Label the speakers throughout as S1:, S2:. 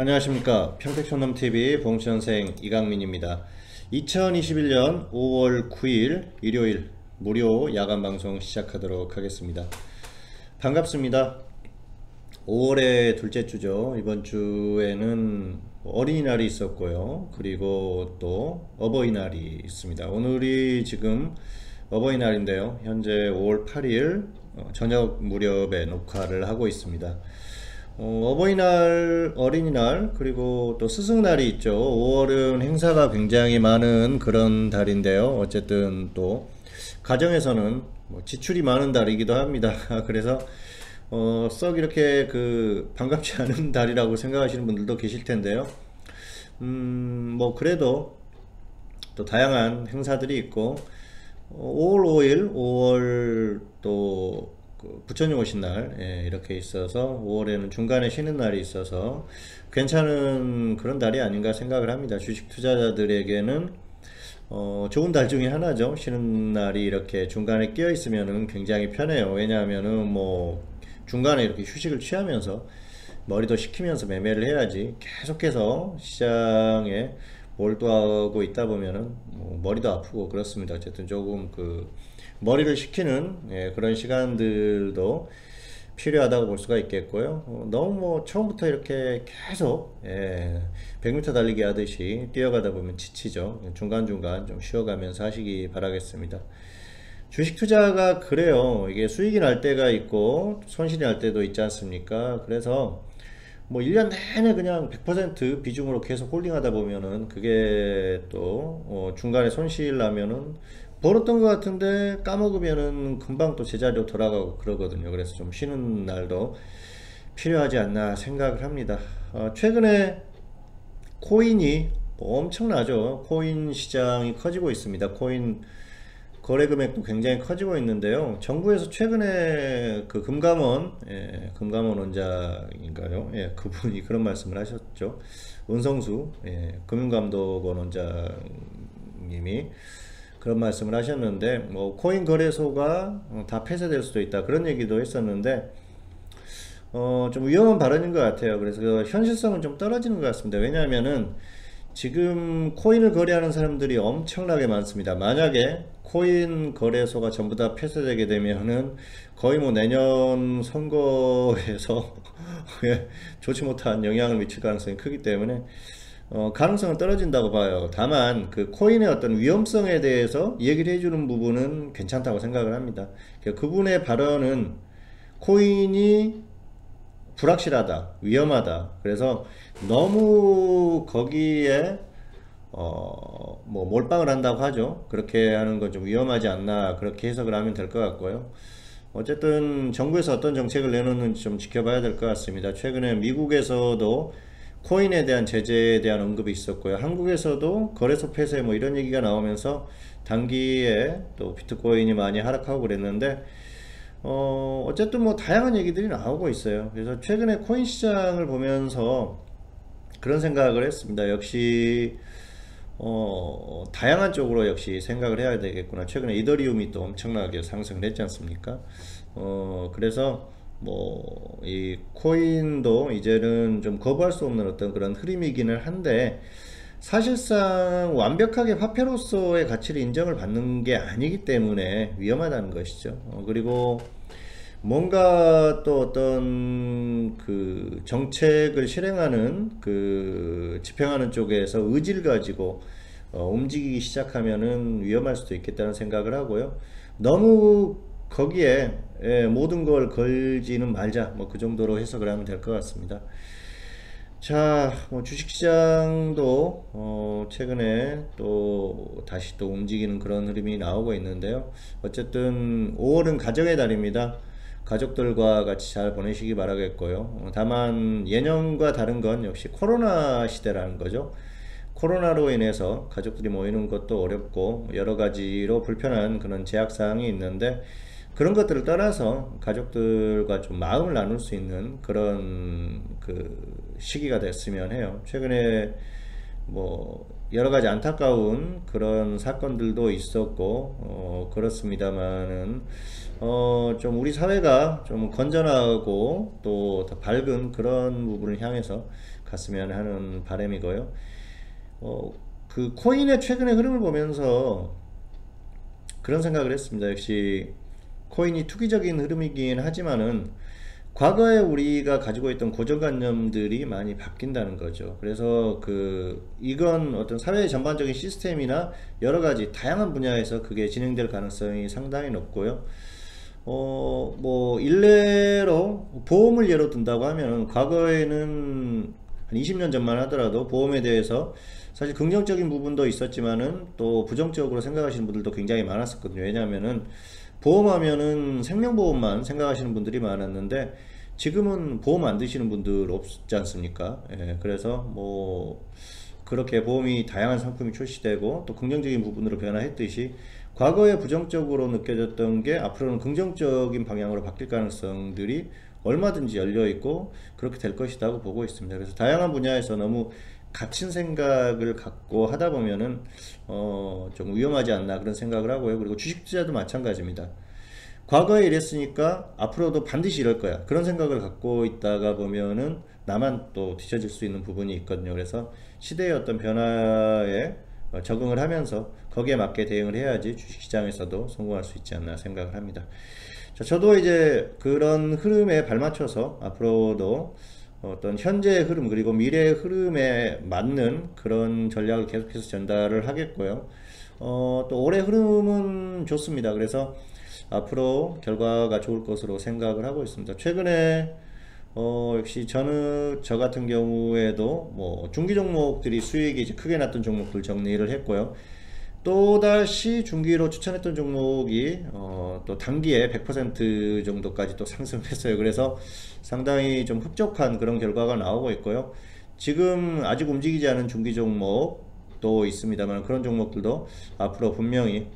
S1: 안녕하십니까. 평택촌놈TV 봉천생 이강민입니다. 2021년 5월 9일 일요일 무료 야간방송 시작하도록 하겠습니다. 반갑습니다. 5월의 둘째 주죠. 이번 주에는 어린이날이 있었고요. 그리고 또 어버이날이 있습니다. 오늘이 지금 어버이날인데요. 현재 5월 8일 저녁 무렵에 녹화를 하고 있습니다. 어버이날, 어린이날, 그리고 또 스승날이 있죠. 5월은 행사가 굉장히 많은 그런 달인데요. 어쨌든 또 가정에서는 지출이 많은 달이기도 합니다. 그래서 썩 이렇게 반갑지 않은 달이라고 생각하시는 분들도 계실 텐데요. 그래도 또 다양한 행사들이 있고 5월 5일, 5월 또 부처님 오신 날, 이렇게 있어서 5월에는 중간에 쉬는 날이 있어서 괜찮은 그런 달이 아닌가 생각을 합니다. 주식 투자자들에게는 좋은 달 중에 하나죠. 쉬는 날이 이렇게 중간에 끼어 있으면은 굉장히 편해요. 왜냐하면은 중간에 이렇게 휴식을 취하면서 머리도 식히면서 매매를 해야지 계속해서 시장에 몰두하고 있다 보면은 머리도 아프고 그렇습니다. 어쨌든 조금 머리를 식히는 그런 시간들도 필요하다고 볼 수가 있겠고요. 너무 처음부터 이렇게 계속 100m 달리기 하듯이 뛰어가다 보면 지치죠. 중간중간 좀 쉬어가면서 하시기 바라겠습니다. 주식 투자가 그래요. 이게 수익이 날 때가 있고 손실이 날 때도 있지 않습니까? 그래서 1년 내내 그냥 100% 비중으로 계속 홀딩하다 보면은 그게 또 중간에 손실 나면은 벌었던 것 같은데 까먹으면은 금방 또 제자리로 돌아가고 그러거든요. 그래서 좀 쉬는 날도 필요하지 않나 생각을 합니다. 최근에 코인이 엄청나죠. 코인 시장이 커지고 있습니다. 코인 거래 금액도 굉장히 커지고 있는데요. 정부에서 최근에 금감원, 금감원 원장인가요? 그분이 그런 말씀을 하셨죠. 은성수, 금융감독원 원장님이 그런 말씀을 하셨는데, 코인 거래소가 다 폐쇄될 수도 있다. 그런 얘기도 했었는데, 좀 위험한 발언인 것 같아요. 그래서 현실성은 좀 떨어지는 것 같습니다. 왜냐하면은 지금 코인을 거래하는 사람들이 엄청나게 많습니다. 만약에 코인 거래소가 전부 다 폐쇄되게 되면은 거의 내년 선거에서 좋지 못한 영향을 미칠 가능성이 크기 때문에 가능성은 떨어진다고 봐요. 다만 코인의 어떤 위험성에 대해서 얘기를 해주는 부분은 괜찮다고 생각을 합니다. 그분의 발언은 코인이 불확실하다, 위험하다. 그래서 너무 거기에 몰빵을 한다고 하죠. 그렇게 하는 건 좀 위험하지 않나, 그렇게 해석을 하면 될 것 같고요. 어쨌든 정부에서 어떤 정책을 내놓는지 좀 지켜봐야 될 것 같습니다. 최근에 미국에서도 코인에 대한 제재에 대한 언급이 있었고요. 한국에서도 거래소 폐쇄 이런 얘기가 나오면서 단기에 또 비트코인이 많이 하락하고 그랬는데 어쨌든 다양한 얘기들이 나오고 있어요. 그래서 최근에 코인 시장을 보면서 그런 생각을 했습니다. 역시 다양한 쪽으로 역시 생각을 해야 되겠구나. 최근에 이더리움이 또 엄청나게 상승을 했지 않습니까? 그래서 이 코인도 이제는 좀 거부할 수 없는 어떤 그런 흐름이기는 한데, 사실상 완벽하게 화폐로서의 가치를 인정을 받는 게 아니기 때문에 위험하다는 것이죠. 그리고 뭔가 또 어떤 정책을 실행하는 집행하는 쪽에서 의지를 가지고 움직이기 시작하면은 위험할 수도 있겠다는 생각을 하고요. 너무 거기에 모든 걸 걸지는 말자, 그 정도로 해석을 하면 될 것 같습니다. 자, 주식시장도 최근에 또 다시 또 움직이는 그런 흐름이 나오고 있는데요. 어쨌든 5월은 가정의 달입니다. 가족들과 같이 잘 보내시기 바라겠고요. 다만 예년과 다른 건 역시 코로나 시대라는 거죠. 코로나로 인해서 가족들이 모이는 것도 어렵고 여러 가지로 불편한 그런 제약사항이 있는데, 그런 것들을 떠나서 가족들과 좀 마음을 나눌 수 있는 그런 시기가 됐으면 해요. 최근에 여러 가지 안타까운 그런 사건들도 있었고 그렇습니다만은 좀 우리 사회가 좀 건전하고 또 더 밝은 그런 부분을 향해서 갔으면 하는 바람이고요. 그 코인의 최근의 흐름을 보면서 그런 생각을 했습니다. 역시 코인이 투기적인 흐름이긴 하지만은 과거에 우리가 가지고 있던 고정관념들이 많이 바뀐다는 거죠. 그래서 이건 어떤 사회의 전반적인 시스템이나 여러 가지 다양한 분야에서 그게 진행될 가능성이 상당히 높고요. 뭐 일례로 보험을 예로 든다고 하면 과거에는 한 20년 전만 하더라도 보험에 대해서 사실 긍정적인 부분도 있었지만은 또 부정적으로 생각하시는 분들도 굉장히 많았었거든요. 왜냐하면은 보험하면은 생명보험만 생각하시는 분들이 많았는데 지금은 보험 안 드시는 분들 없지 않습니까? 예, 그래서 뭐 그렇게 보험이 다양한 상품이 출시되고 또 긍정적인 부분으로 변화했듯이 과거에 부정적으로 느껴졌던 게 앞으로는 긍정적인 방향으로 바뀔 가능성들이 얼마든지 열려 있고 그렇게 될 것이라고 보고 있습니다. 그래서 다양한 분야에서 너무 갇힌 생각을 갖고 하다 보면은 좀 위험하지 않나 그런 생각을 하고요. 그리고 주식 투자도 마찬가지입니다. 과거에 이랬으니까 앞으로도 반드시 이럴 거야 그런 생각을 갖고 있다가 보면은 나만 또 뒤처질 수 있는 부분이 있거든요. 그래서 시대의 어떤 변화에 적응을 하면서 거기에 맞게 대응을 해야지 주식시장에서도 성공할 수 있지 않나 생각을 합니다. 자, 저도 이제 그런 흐름에 발맞춰서 앞으로도 어떤 현재의 흐름 그리고 미래의 흐름에 맞는 그런 전략을 계속해서 전달을 하겠고요. 또 올해 흐름은 좋습니다. 그래서 앞으로 결과가 좋을 것으로 생각을 하고 있습니다. 최근에 역시 저 같은 경우에도 뭐 중기 종목들이 수익이 이제 크게 났던 종목들 정리를 했고요. 또다시 중기로 추천했던 종목이 또 단기에 100% 정도까지 또 상승했어요. 그래서 상당히 좀 흡족한 그런 결과가 나오고 있고요. 지금 아직 움직이지 않은 중기 종목도 있습니다만 그런 종목들도 앞으로 분명히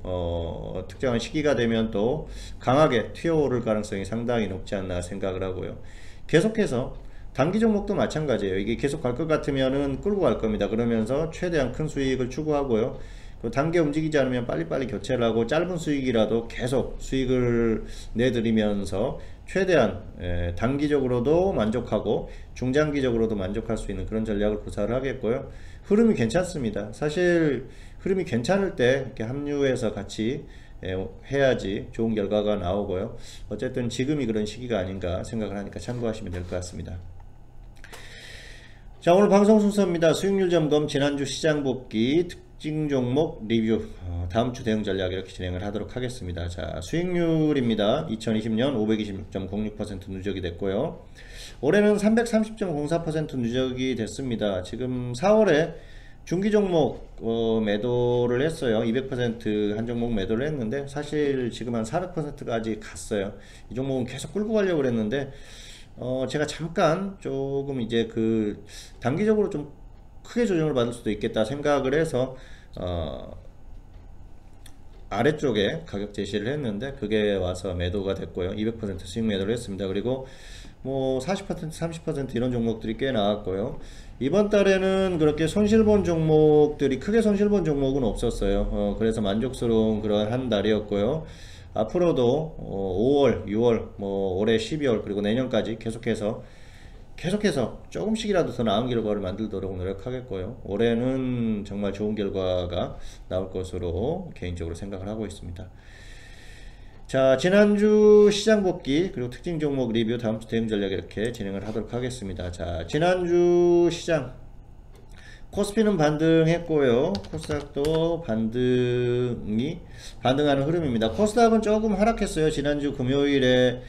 S1: 특정한 시기가 되면 또 강하게 튀어오를 가능성이 상당히 높지 않나 생각을 하고요. 계속해서 단기 종목도 마찬가지예요. 이게 계속 갈 것 같으면은 끌고 갈 겁니다. 그러면서 최대한 큰 수익을 추구하고요. 단계 움직이지 않으면 빨리빨리 교체를 하고 짧은 수익이라도 계속 수익을 내드리면서 최대한 단기적으로도 만족하고 중장기적으로도 만족할 수 있는 그런 전략을 구사를 하겠고요. 흐름이 괜찮습니다. 사실 흐름이 괜찮을 때 이렇게 합류해서 같이 해야지 좋은 결과가 나오고요. 어쨌든 지금이 그런 시기가 아닌가 생각을 하니까 참고하시면 될 것 같습니다. 자, 오늘 방송 순서입니다. 수익률 점검, 지난주 시장 복귀, 특징 종목 리뷰, 다음주 대응 전략 이렇게 진행을 하도록 하겠습니다. 자, 수익률입니다. 2020년 526.06% 누적이 됐고요. 올해는 330.04% 누적이 됐습니다. 지금 4월에 중기 종목 매도를 했어요. 200% 한 종목 매도를 했는데 사실 지금 한 400%까지 갔어요. 이 종목은 계속 끌고 가려고 그랬는데 제가 잠깐 조금 이제 단기적으로 좀 크게 조정을 받을 수도 있겠다 생각을 해서 아래쪽에 가격 제시를 했는데 그게 와서 매도가 됐고요. 200% 수익 매도를 했습니다. 그리고 뭐 40% 30% 이런 종목들이 꽤 나왔고요. 이번 달에는 그렇게 손실본 종목들이 크게 손실본 종목은 없었어요. 그래서 만족스러운 그런 한 달이었고요. 앞으로도 5월 6월 뭐 올해 12월 그리고 내년까지 계속해서 조금씩이라도 더 나은 결과를 만들도록 노력하겠고요. 올해는 정말 좋은 결과가 나올 것으로 개인적으로 생각을 하고 있습니다. 자, 지난주 시장 복귀 그리고 특징 종목 리뷰, 다음주 대응 전략 이렇게 진행을 하도록 하겠습니다. 자, 지난주 시장 코스피는 반등했고요. 코스닥도 반등하는 흐름입니다. 코스닥은 조금 하락했어요. 지난주 금요일에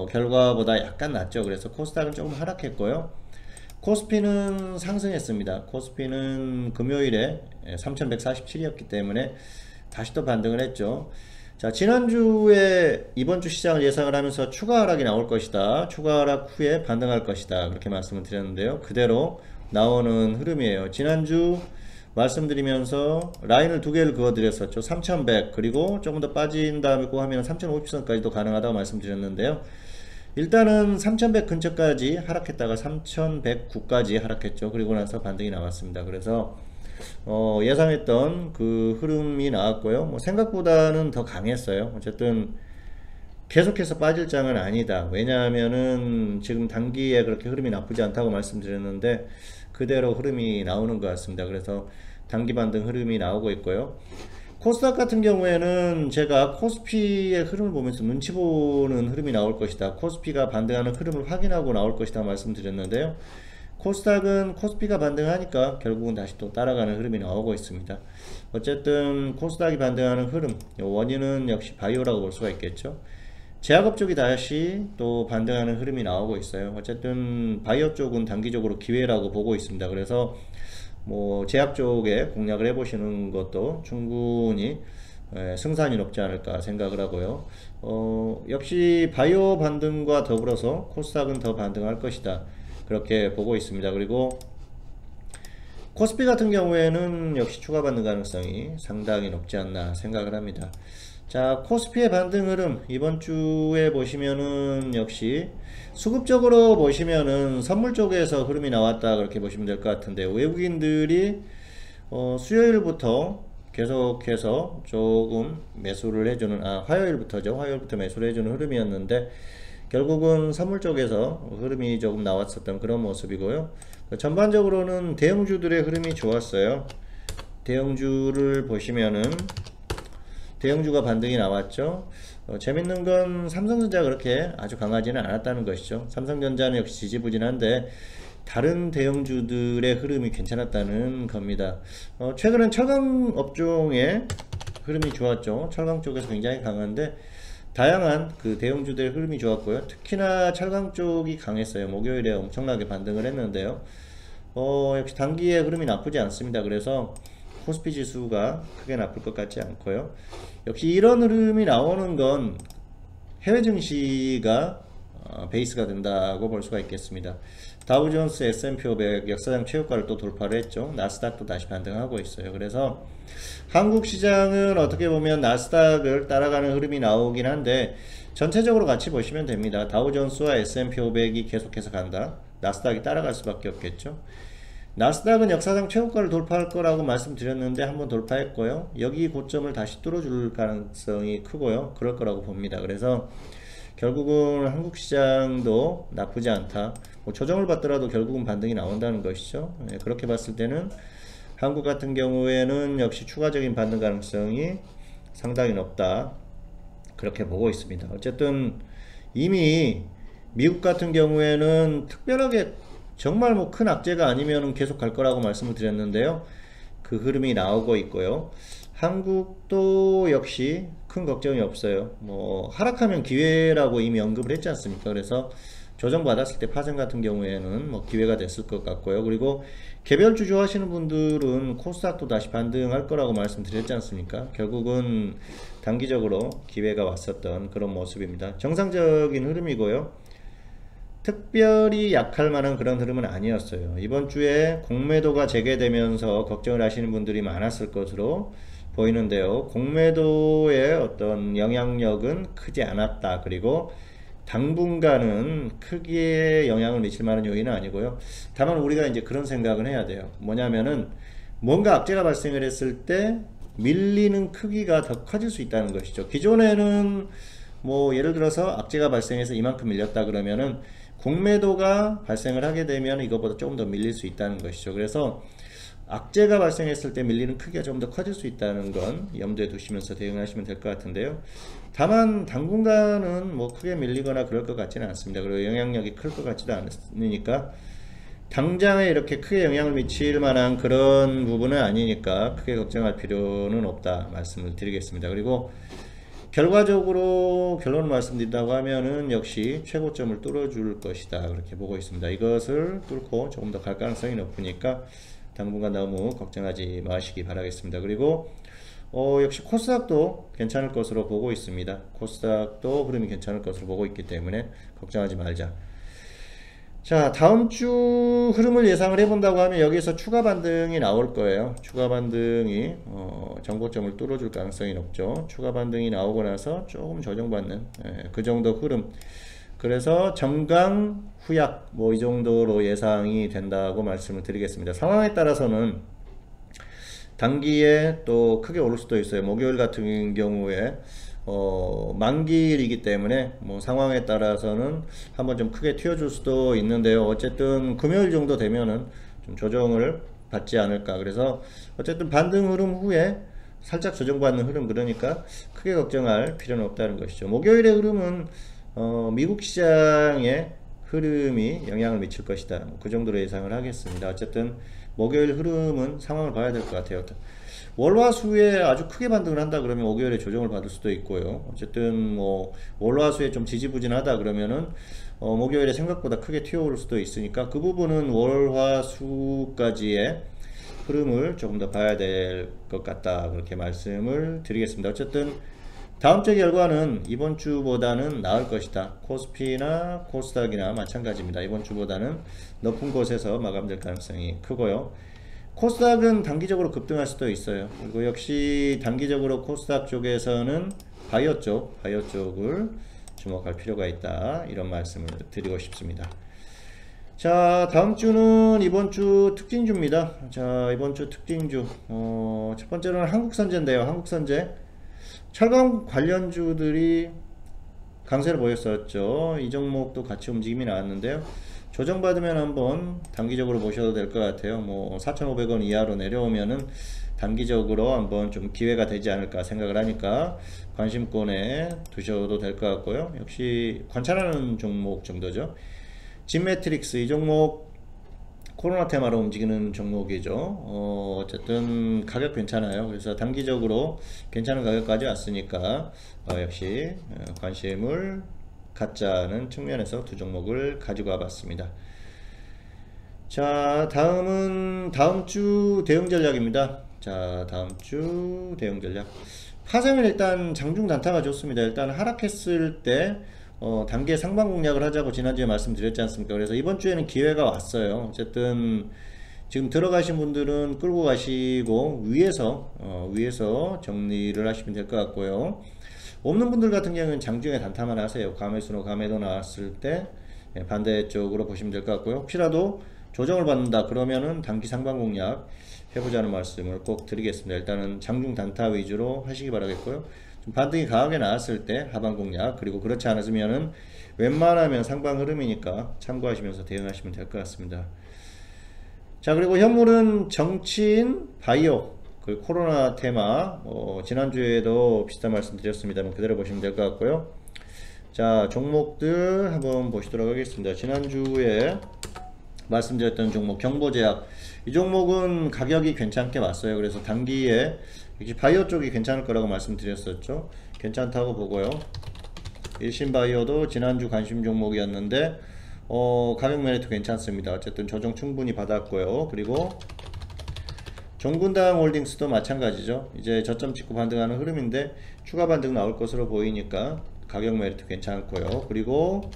S1: 결과보다 약간 낮죠. 그래서 코스닥은 조금 하락했고요. 코스피는 상승했습니다. 코스피는 금요일에 3147이었기 때문에 다시 또 반등을 했죠. 자, 지난주에 이번주 시장을 예상을 하면서 추가 하락이 나올 것이다, 추가 하락 후에 반등할 것이다, 그렇게 말씀을 드렸는데요. 그대로 나오는 흐름이에요. 지난주 말씀드리면서 라인을 두 개를 그어 드렸었죠. 3100 그리고 조금 더 빠진 다음에 고 하면 3050선까지도 가능하다고 말씀드렸는데요. 일단은 3100 근처까지 하락했다가 3109까지 하락했죠. 그리고 나서 반등이 나왔습니다. 그래서 예상했던 그 흐름이 나왔고요. 뭐 생각보다는 더 강했어요. 어쨌든 계속해서 빠질 장은 아니다. 왜냐하면은 지금 단기에 그렇게 흐름이 나쁘지 않다고 말씀드렸는데 그대로 흐름이 나오는 것 같습니다. 그래서 단기 반등 흐름이 나오고 있고요. 코스닥 같은 경우에는 제가 코스피의 흐름을 보면서 눈치 보는 흐름이 나올 것이다. 코스피가 반등하는 흐름을 확인하고 나올 것이다 말씀드렸는데요. 코스닥은 코스피가 반등하니까 결국은 다시 또 따라가는 흐름이 나오고 있습니다. 어쨌든 코스닥이 반등하는 흐름, 원인은 역시 바이오라고 볼 수가 있겠죠. 제약업 쪽이 다시 또 반등하는 흐름이 나오고 있어요. 어쨌든 바이오 쪽은 단기적으로 기회라고 보고 있습니다. 그래서 뭐 제약 쪽에 공략을 해보시는 것도 충분히 승산이 높지 않을까 생각을 하고요. 역시 바이오 반등과 더불어서 코스닥은 더 반등할 것이다. 그렇게 보고 있습니다. 그리고 코스피 같은 경우에는 역시 추가 반등 가능성이 상당히 높지 않나 생각을 합니다. 자, 코스피의 반등 흐름 이번 주에 보시면은 역시 수급적으로 보시면은 선물 쪽에서 흐름이 나왔다 그렇게 보시면 될 것 같은데, 외국인들이 수요일부터 계속해서 조금 매수를 해주는, 화요일부터죠. 화요일부터 매수를 해주는 흐름이었는데 결국은 선물 쪽에서 흐름이 조금 나왔었던 그런 모습이고요. 전반적으로는 대형주들의 흐름이 좋았어요. 대형주를 보시면은 대형주가 반등이 나왔죠. 재밌는 건 삼성전자 그렇게 아주 강하지는 않았다는 것이죠. 삼성전자는 역시 지지부진한데 다른 대형주들의 흐름이 괜찮았다는 겁니다. 최근엔 철강 업종의 흐름이 좋았죠. 철강 쪽에서 굉장히 강한데 다양한 그 대형주들의 흐름이 좋았고요. 특히나 철강 쪽이 강했어요. 목요일에 엄청나게 반등을 했는데요. 역시 단기의 흐름이 나쁘지 않습니다. 그래서 코스피 지수가 크게 나쁠 것 같지 않고요. 역시 이런 흐름이 나오는 건 해외 증시가 베이스가 된다고 볼 수가 있겠습니다. 다우존스, S&P 500 역사상 최고가를 또 돌파를 했죠. 나스닥도 다시 반등하고 있어요. 그래서 한국 시장은 어떻게 보면 나스닥을 따라가는 흐름이 나오긴 한데 전체적으로 같이 보시면 됩니다. 다우존스와 S&P 500이 계속해서 간다. 나스닥이 따라갈 수밖에 없겠죠. 나스닥은 역사상 최고가를 돌파할 거라고 말씀드렸는데 한번 돌파했고요. 여기 고점을 다시 뚫어줄 가능성이 크고요. 그럴 거라고 봅니다. 그래서 결국은 한국 시장도 나쁘지 않다. 뭐 조정을 받더라도 결국은 반등이 나온다는 것이죠. 그렇게 봤을 때는 한국 같은 경우에는 역시 추가적인 반등 가능성이 상당히 높다. 그렇게 보고 있습니다. 어쨌든 이미 미국 같은 경우에는 특별하게 정말 뭐 큰 악재가 아니면 계속 갈 거라고 말씀을 드렸는데요. 그 흐름이 나오고 있고요. 한국도 역시 큰 걱정이 없어요. 뭐 하락하면 기회라고 이미 언급을 했지 않습니까? 그래서 조정 받았을 때 파생 같은 경우에는 뭐 기회가 됐을 것 같고요. 그리고 개별주 좋아하시는 분들은 코스닥도 다시 반등할 거라고 말씀드렸지 않습니까? 결국은 단기적으로 기회가 왔었던 그런 모습입니다. 정상적인 흐름이고요. 특별히 약할 만한 그런 흐름은 아니었어요. 이번 주에 공매도가 재개되면서 걱정을 하시는 분들이 많았을 것으로 보이는데요. 공매도의 어떤 영향력은 크지 않았다. 그리고 당분간은 크게 영향을 미칠 만한 요인은 아니고요. 다만 우리가 이제 그런 생각을 해야 돼요. 뭐냐면은 뭔가 악재가 발생을 했을 때 밀리는 크기가 더 커질 수 있다는 것이죠. 기존에는 뭐 예를 들어서 악재가 발생해서 이만큼 밀렸다 그러면은 공매도가 발생을 하게 되면 이것보다 조금 더 밀릴 수 있다는 것이죠. 그래서 악재가 발생했을 때 밀리는 크기가 좀 더 커질 수 있다는 건 염두에 두시면서 대응하시면 될 것 같은데요. 다만 당분간은 뭐 크게 밀리거나 그럴 것 같지는 않습니다. 그리고 영향력이 클 것 같지도 않으니까 당장에 이렇게 크게 영향을 미칠 만한 그런 부분은 아니니까 크게 걱정할 필요는 없다 말씀을 드리겠습니다. 그리고 결과적으로 결론을 말씀드린다고 하면은 역시 최고점을 뚫어줄 것이다 그렇게 보고 있습니다. 이것을 뚫고 조금 더 갈 가능성이 높으니까 당분간 너무 걱정하지 마시기 바라겠습니다. 그리고 역시 코스닥도 괜찮을 것으로 보고 있습니다. 코스닥도 흐름이 괜찮을 것으로 보고 있기 때문에 걱정하지 말자. 자, 다음 주 흐름을 예상을 해본다고 하면 여기에서 추가 반등이 나올 거예요. 추가 반등이 정고점을 뚫어줄 가능성이 높죠. 추가 반등이 나오고 나서 조금 조정받는 그 정도 흐름. 그래서 정강 후약 뭐 이 정도로 예상이 된다고 말씀을 드리겠습니다. 상황에 따라서는 단기에 또 크게 오를 수도 있어요. 목요일 같은 경우에 만기일이기 때문에 뭐 상황에 따라서는 한번 좀 크게 튀어줄 수도 있는데요. 어쨌든 금요일 정도 되면은 좀 조정을 받지 않을까. 그래서 어쨌든 반등 흐름 후에 살짝 조정받는 흐름, 그러니까 크게 걱정할 필요는 없다는 것이죠. 목요일의 흐름은 미국 시장의 흐름이 영향을 미칠 것이다. 그 정도로 예상을 하겠습니다. 어쨌든 목요일 흐름은 상황을 봐야 될 것 같아요. 월화수에 아주 크게 반등을 한다 그러면 목요일에 조정을 받을 수도 있고요. 어쨌든 뭐 월화수에 좀 지지부진하다 그러면은 목요일에 생각보다 크게 튀어오를 수도 있으니까 그 부분은 월화수까지의 흐름을 조금 더 봐야 될 것 같다, 그렇게 말씀을 드리겠습니다. 어쨌든 다음 주 결과는 이번 주보다는 나을 것이다. 코스피나 코스닥이나 마찬가지입니다. 이번 주보다는 높은 곳에서 마감될 가능성이 크고요. 코스닥은 단기적으로 급등할 수도 있어요. 그리고 역시 단기적으로 코스닥 쪽에서는 바이오 쪽을 주목할 필요가 있다, 이런 말씀을 드리고 싶습니다. 자, 다음 주는 이번 주 특징주입니다. 자, 이번 주 특징주 첫 번째로는 한국선제인데요. 한국선제 철강 관련주들이 강세를 보였었죠. 이 종목도 같이 움직임이 나왔는데요. 조정받으면 한번 단기적으로 보셔도 될 것 같아요. 뭐 4,500원 이하로 내려오면은 단기적으로 한번 좀 기회가 되지 않을까 생각을 하니까 관심권에 두셔도 될 것 같고요. 역시 관찰하는 종목 정도죠. 진매트릭스, 이 종목 코로나 테마로 움직이는 종목이죠. 어쨌든 가격 괜찮아요. 그래서 단기적으로 괜찮은 가격까지 왔으니까 역시 관심을 갖자는 측면에서 두 종목을 가지고 와봤습니다. 자, 다음은 다음주 대응 전략입니다. 자, 다음주 대응 전략. 파생은 일단 장중 단타가 좋습니다. 일단 하락했을 때 단계 상방 공략을 하자고 지난주에 말씀드렸지 않습니까? 그래서 이번 주에는 기회가 왔어요. 어쨌든 지금 들어가신 분들은 끌고 가시고 위에서 정리를 하시면 될 것 같고요. 없는 분들 같은 경우는 장중에 단타만 하세요. 감매수나 감매도 나왔을 때 반대쪽으로 보시면 될 것 같고요. 혹시라도 조정을 받는다 그러면은 단기 상방 공략 해보자는 말씀을 꼭 드리겠습니다. 일단은 장중 단타 위주로 하시기 바라겠고요. 좀 반등이 강하게 나왔을 때 하방 공략, 그리고 그렇지 않으면은 웬만하면 상방 흐름이니까 참고하시면서 대응하시면 될 것 같습니다. 자, 그리고 현물은 정치인, 바이오, 그 코로나 테마 지난주에도 비슷한 말씀 드렸습니다만 그대로 보시면 될 것 같고요. 자, 종목들 한번 보시도록 하겠습니다. 지난주에 말씀드렸던 종목 경보제약, 이 종목은 가격이 괜찮게 왔어요. 그래서 단기에 역시 바이오 쪽이 괜찮을 거라고 말씀드렸었죠. 괜찮다고 보고요. 일신바이오도 지난주 관심 종목이었는데 가격 메리트 괜찮습니다. 어쨌든 조정 충분히 받았고요. 그리고 종군당 홀딩스도 마찬가지죠. 이제 저점 찍고 반등하는 흐름인데 추가 반등 나올 것으로 보이니까 가격 메리트 괜찮고요. 그리고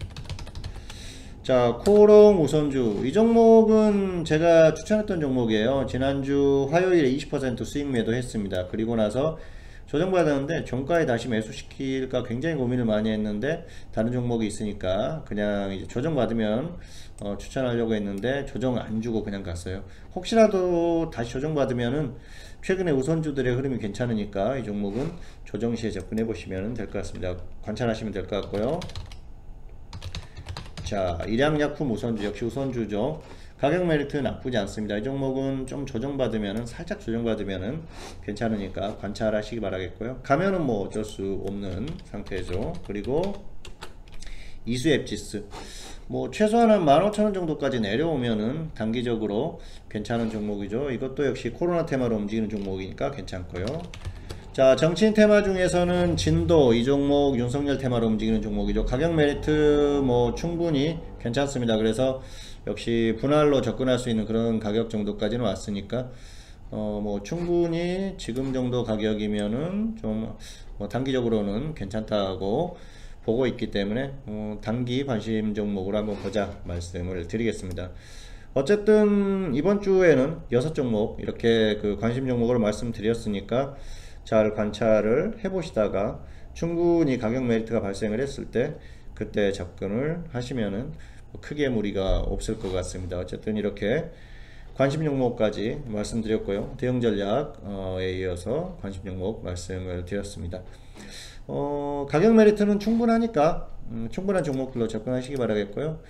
S1: 자, 코롱 우선주, 이 종목은 제가 추천했던 종목이에요. 지난주 화요일에 20% 수익 매도 했습니다. 그리고 나서 조정받았는데 종가에 다시 매수시킬까 굉장히 고민을 많이 했는데 다른 종목이 있으니까 그냥 이제 조정받으면 추천하려고 했는데 조정 안 주고 그냥 갔어요. 혹시라도 다시 조정받으면은 최근에 우선주들의 흐름이 괜찮으니까 이 종목은 조정 시에 접근해 보시면 될 것 같습니다. 관찰하시면 될 것 같고요. 자, 일양약품 우선주, 역시 우선주죠. 가격 메리트 나쁘지 않습니다. 이 종목은 좀 조정받으면은, 살짝 조정받으면은 괜찮으니까 관찰하시기 바라겠고요. 가면은 뭐 어쩔 수 없는 상태죠. 그리고 이수앱지스, 뭐 최소한 한 15,000원 정도까지 내려오면은 단기적으로 괜찮은 종목이죠. 이것도 역시 코로나 테마로 움직이는 종목이니까 괜찮고요. 자, 정치인 테마 중에서는 진도, 이 종목 윤석열 테마로 움직이는 종목이죠. 가격 메리트 뭐 충분히 괜찮습니다. 그래서 역시 분할로 접근할 수 있는 그런 가격 정도까지는 왔으니까 뭐 충분히 지금 정도 가격이면은 좀 뭐 단기적으로는 괜찮다고 보고 있기 때문에 단기 관심 종목으로 한번 보자 말씀을 드리겠습니다. 어쨌든 이번 주에는 6종목 이렇게 그 관심 종목으로 말씀드렸으니까 잘 관찰을 해보시다가 충분히 가격 메리트가 발생을 했을 때 그때 접근을 하시면은 크게 무리가 없을 것 같습니다. 어쨌든 이렇게 관심 종목까지 말씀드렸고요. 대응 전략에 이어서 관심 종목 말씀을 드렸습니다. 가격 메리트는 충분하니까 충분한 종목들로 접근하시기 바라겠고요.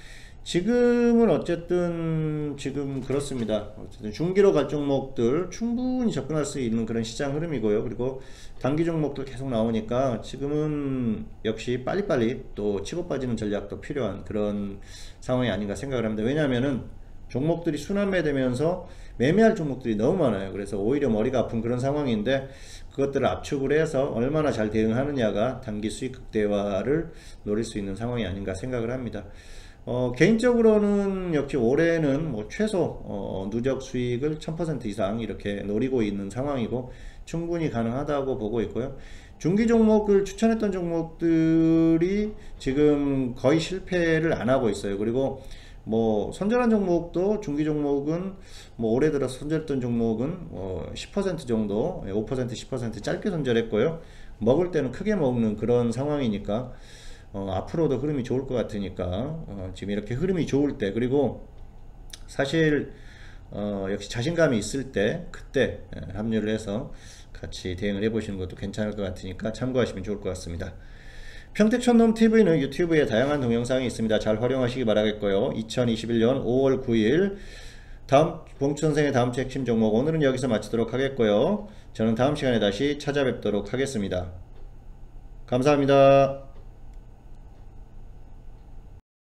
S1: 지금은 어쨌든 지금 그렇습니다. 어쨌든 중기로 갈 종목들 충분히 접근할 수 있는 그런 시장 흐름이고요. 그리고 단기 종목들 계속 나오니까 지금은 역시 빨리빨리 또 치고 빠지는 전략도 필요한 그런 상황이 아닌가 생각을 합니다. 왜냐하면은 종목들이 순환매되면서 매매할 종목들이 너무 많아요. 그래서 오히려 머리가 아픈 그런 상황인데 그것들을 압축을 해서 얼마나 잘 대응하느냐가 단기 수익 극대화를 노릴 수 있는 상황이 아닌가 생각을 합니다. 개인적으로는 역시 올해는 뭐 최소 누적 수익을 1000% 이상 이렇게 노리고 있는 상황이고 충분히 가능하다고 보고 있고요. 중기 종목을 추천했던 종목들이 지금 거의 실패를 안 하고 있어요. 그리고 뭐 선절한 종목도 중기 종목은 뭐 올해 들어 선절했던 종목은 10% 정도 5% 10% 짧게 선절했고요. 먹을 때는 크게 먹는 그런 상황이니까 앞으로도 흐름이 좋을 것 같으니까 지금 이렇게 흐름이 좋을 때 그리고 사실 역시 자신감이 있을 때 그때 합류를 해서 같이 대응을 해 보시는 것도 괜찮을 것 같으니까 참고하시면 좋을 것 같습니다. 평택촌놈TV는 유튜브에 다양한 동영상이 있습니다. 잘 활용하시기 바라겠고요. 2021년 5월 9일 봉춘선생의 다음 주 핵심 종목 오늘은 여기서 마치도록 하겠고요. 저는 다음 시간에 다시 찾아뵙도록 하겠습니다. 감사합니다.